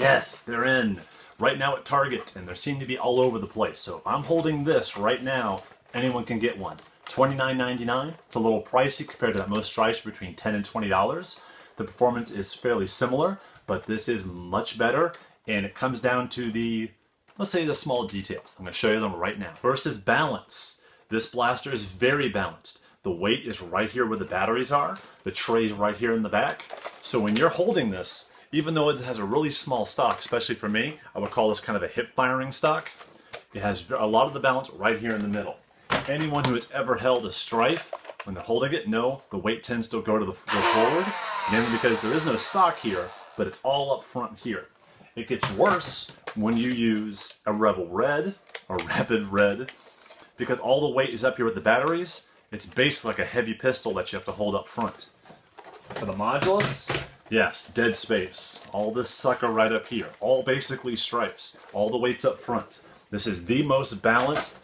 Yes, they're in right now at Target, and they seem to be all over the place. So if I'm holding this right now, anyone can get one. $29.99. It's a little pricey compared to that most Strifes between $10 and $20. The performance is fairly similar, but this is much better, and it comes down to the, let's say, the small details. I'm going to show you them right now. First is balance. This blaster is very balanced. The weight is right here where the batteries are. The tray is right here in the back. So when you're holding this, even though it has a really small stock, especially for me, I would call this kind of a hip firing stock, it has a lot of the balance right here in the middle. Anyone who has ever held a Strife, when they're holding it, know the weight tends to go to the forward, mainly because there is no stock here, but it's all up front here. It gets worse when you use a Rebel Red, or Rapid Red, because all the weight is up here with the batteries. It's basically like a heavy pistol that you have to hold up front. For the modulus, yes, dead space. All this sucker right up here. All basically Strifes. All the weight's up front. This is the most balanced,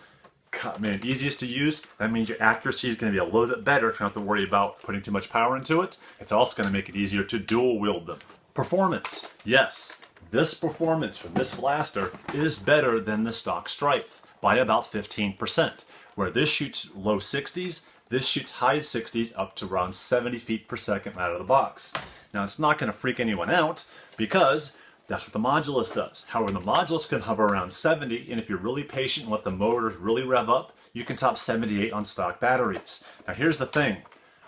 easiest to use. That means your accuracy is going to be a little bit better. You don't have to worry about putting too much power into it. It's also going to make it easier to dual wield them. Performance, yes. This performance from this blaster is better than the stock Strife by about 15%. Where this shoots low 60s, this shoots high 60s up to around 70 feet per second out of the box. Now it's not going to freak anyone out because that's what the modulus does. However, the modulus can hover around 70, and if you're really patient and let the motors really rev up, you can top 78 on stock batteries. Now here's the thing.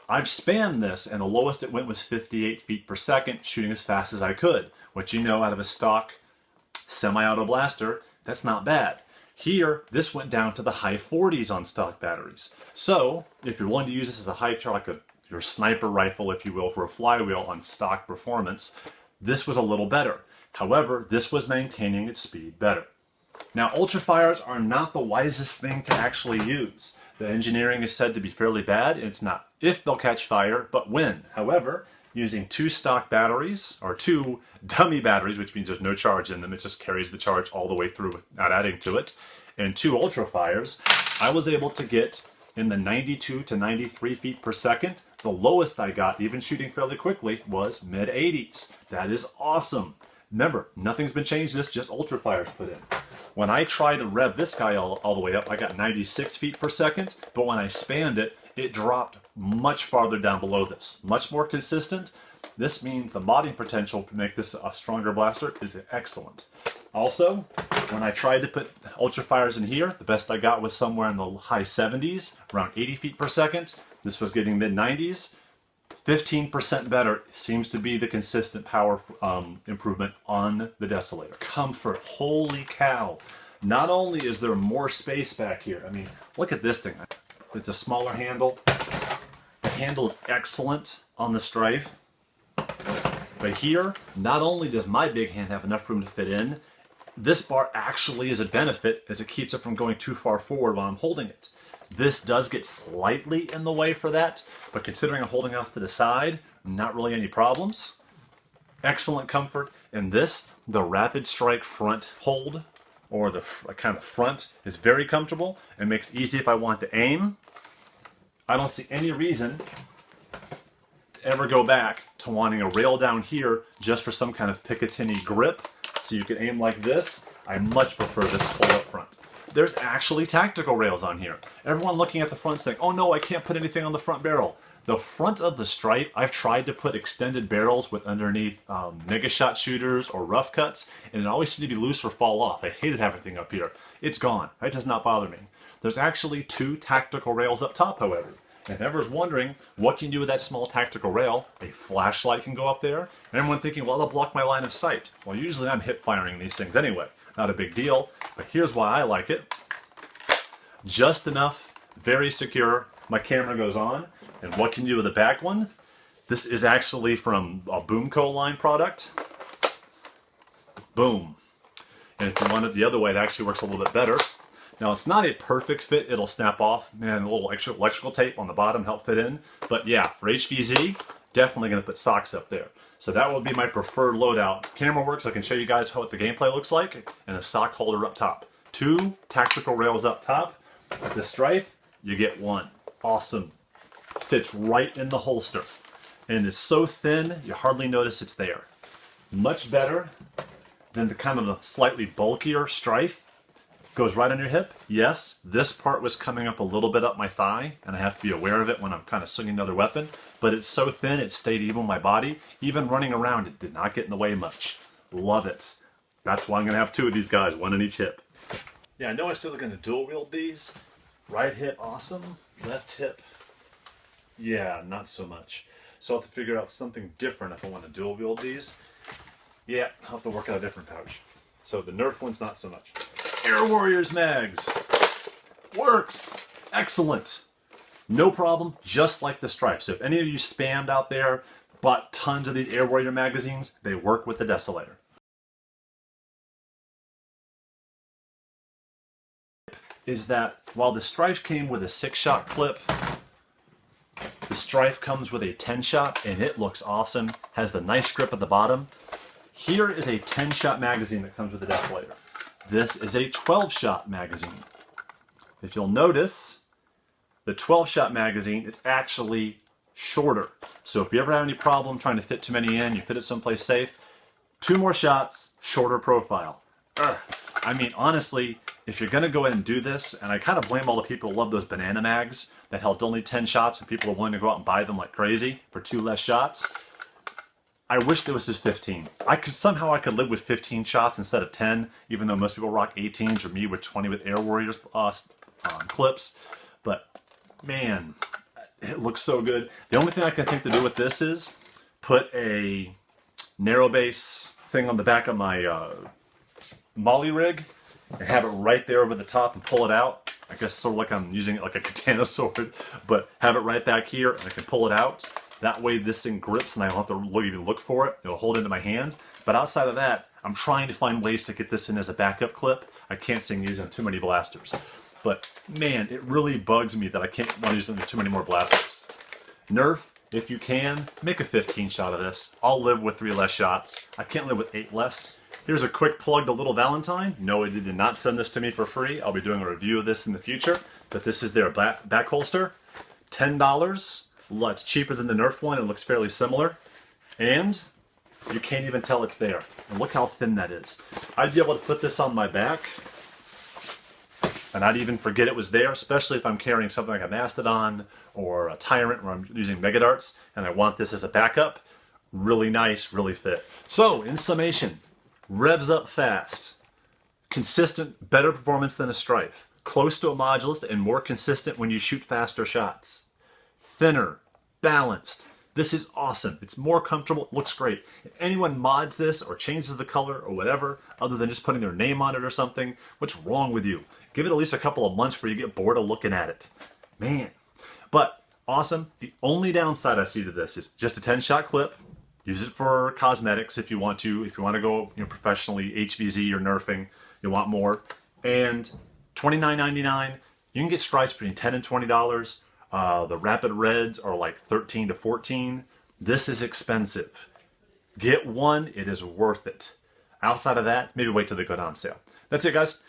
I've spammed this, and the lowest it went was 58 feet per second, shooting as fast as I could. Which, you know, out of a stock semi-auto blaster, that's not bad. Here, this went down to the high 40s on stock batteries. So, if you're willing to use this as a high charge, like your sniper rifle, if you will, for a flywheel on stock performance, this was a little better. However, this was maintaining its speed better. Now, Ultrafires are not the wisest thing to actually use. The engineering is said to be fairly bad. It's not if they'll catch fire, but when. However, using two stock batteries, or two dummy batteries, which means there's no charge in them, it just carries the charge all the way through without adding to it, and two Ultrafires, I was able to get in the 92 to 93 feet per second. The lowest I got, even shooting fairly quickly, was mid-80s. That is awesome. Remember, nothing's been changed, this just Ultrafires put in. When I tried to rev this guy all the way up, I got 96 feet per second, but when I spanned it, it dropped much farther down below this. Much more consistent. This means the modding potential to make this a stronger blaster is excellent. Also, when I tried to put Ultrafires in here, the best I got was somewhere in the high 70s, around 80 feet per second. This was getting mid-90s. 15% better seems to be the consistent power improvement on the Desolator. Comfort, holy cow. Not only is there more space back here, I mean, look at this thing. It's a smaller handle. The handle is excellent on the Strife. But here, not only does my big hand have enough room to fit in, this bar actually is a benefit as it keeps it from going too far forward while I'm holding it. This does get slightly in the way for that, but considering I'm holding off to the side, not really any problems. Excellent comfort. And this, the Rapid Strike front hold, or the kind of front, is very comfortable and makes it easy if I want to aim. I don't see any reason to ever go back to wanting a rail down here just for some kind of Picatinny grip, so you can aim like this. I much prefer this hold up front. There's actually tactical rails on here. Everyone looking at the front saying, oh no, I can't put anything on the front barrel. The front of the Strife, I've tried to put extended barrels with underneath mega shot shooters or rough cuts, and it always seemed to be loose or fall off. I hated everything up here. It's gone. It does not bother me. There's actually two tactical rails up top, however. And if everyone's wondering, what can you do with that small tactical rail? A flashlight can go up there. And everyone thinking, well, it'll block my line of sight. Well, usually I'm hip firing these things anyway. Not a big deal, but here's why I like it. Just enough, very secure. My camera goes on. And what can you do with the back one? This is actually from a Boomco line product. Boom. And if you want it the other way, it actually works a little bit better. Now, it's not a perfect fit. It'll snap off. Man, a little extra electrical tape on the bottom help fit in. But yeah, for HVZ, definitely going to put socks up there. So that will be my preferred loadout. Camera works. I can show you guys what the gameplay looks like. And a sock holder up top. Two tactical rails up top. The Strife, you get one. Awesome. Fits right in the holster. And it's so thin, you hardly notice it's there. Much better Then the kind of the slightly bulkier Strife goes right on your hip. Yes, this part was coming up a little bit up my thigh, and I have to be aware of it when I'm kind of swinging another weapon, but it's so thin it stayed even with my body. Even running around, it did not get in the way much. Love it. That's why I'm going to have two of these guys, one on each hip. Yeah, I know I said we're going to dual wield these. Right hip, awesome. Left hip, yeah, not so much. So I'll have to figure out something different if I want to dual wield these. Yeah, I'll have to work out a different pouch. So the Nerf one's not so much. Air Warriors mags. Works. Excellent. No problem, just like the Strife. So if any of you spammed out there, bought tons of these Air Warrior magazines, they work with the Desolator. Is that while the Strife came with a 6-shot clip, the Strife comes with a 10-shot, and it looks awesome. Has the nice grip at the bottom. Here is a 10-shot magazine that comes with the Desolator. This is a 12-shot magazine. If you'll notice, the 12-shot magazine, it's actually shorter. So if you ever have any problem trying to fit too many in, you fit it someplace safe, 2 more shots, shorter profile. I mean, honestly, if you're going to go ahead and do this, and I kind of blame all the people who love those banana mags that held only 10 shots and people are willing to go out and buy them like crazy for 2 less shots. I wish there was just 15. Somehow I could live with 15 shots instead of 10, even though most people rock 18s or me with 20 with Air Warriors clips. But man, it looks so good. The only thing I can think to do with this is put a narrow base thing on the back of my molly rig and have it right there over the top and pull it out. I guess sort of like I'm using it like a katana sword, but have it right back here and I can pull it out. That way this thing grips and I don't have to even look for it. It'll hold into my hand. But outside of that, I'm trying to find ways to get this in as a backup clip. I can't sing using too many blasters. But man, it really bugs me that I can't want to use them with too many more blasters. Nerf, if you can, make a 15 shot of this. I'll live with 3 less shots. I can't live with 8 less. Here's a quick plug to Little Valentine. No, they did not send this to me for free. I'll be doing a review of this in the future. But this is their back holster. $10. It's cheaper than the Nerf one. It looks fairly similar. And you can't even tell it's there. And look how thin that is. I'd be able to put this on my back and I'd even forget it was there, especially if I'm carrying something like a Mastodon or a Tyrant where I'm using Mega Darts and I want this as a backup. Really nice, really fit. So, in summation, revs up fast, consistent, better performance than a Strife, close to a Modulus and more consistent when you shoot faster shots, thinner, balanced. This is awesome. It's more comfortable, it looks great. If anyone mods this or changes the color or whatever, other than just putting their name on it or something, what's wrong with you? Give it at least a couple of months before you get bored of looking at it. Man. But, awesome. The only downside I see to this is just a 10-shot clip. Use it for cosmetics if you want to. If you want to go professionally HVZ or nerfing, you want more. And $29.99. You can get Stripes between $10 and $20. The Rapid Reds are like $13 to $14. This is expensive. Get one, it is worth it. Outside of that, maybe wait till they go down sale. That's it, guys.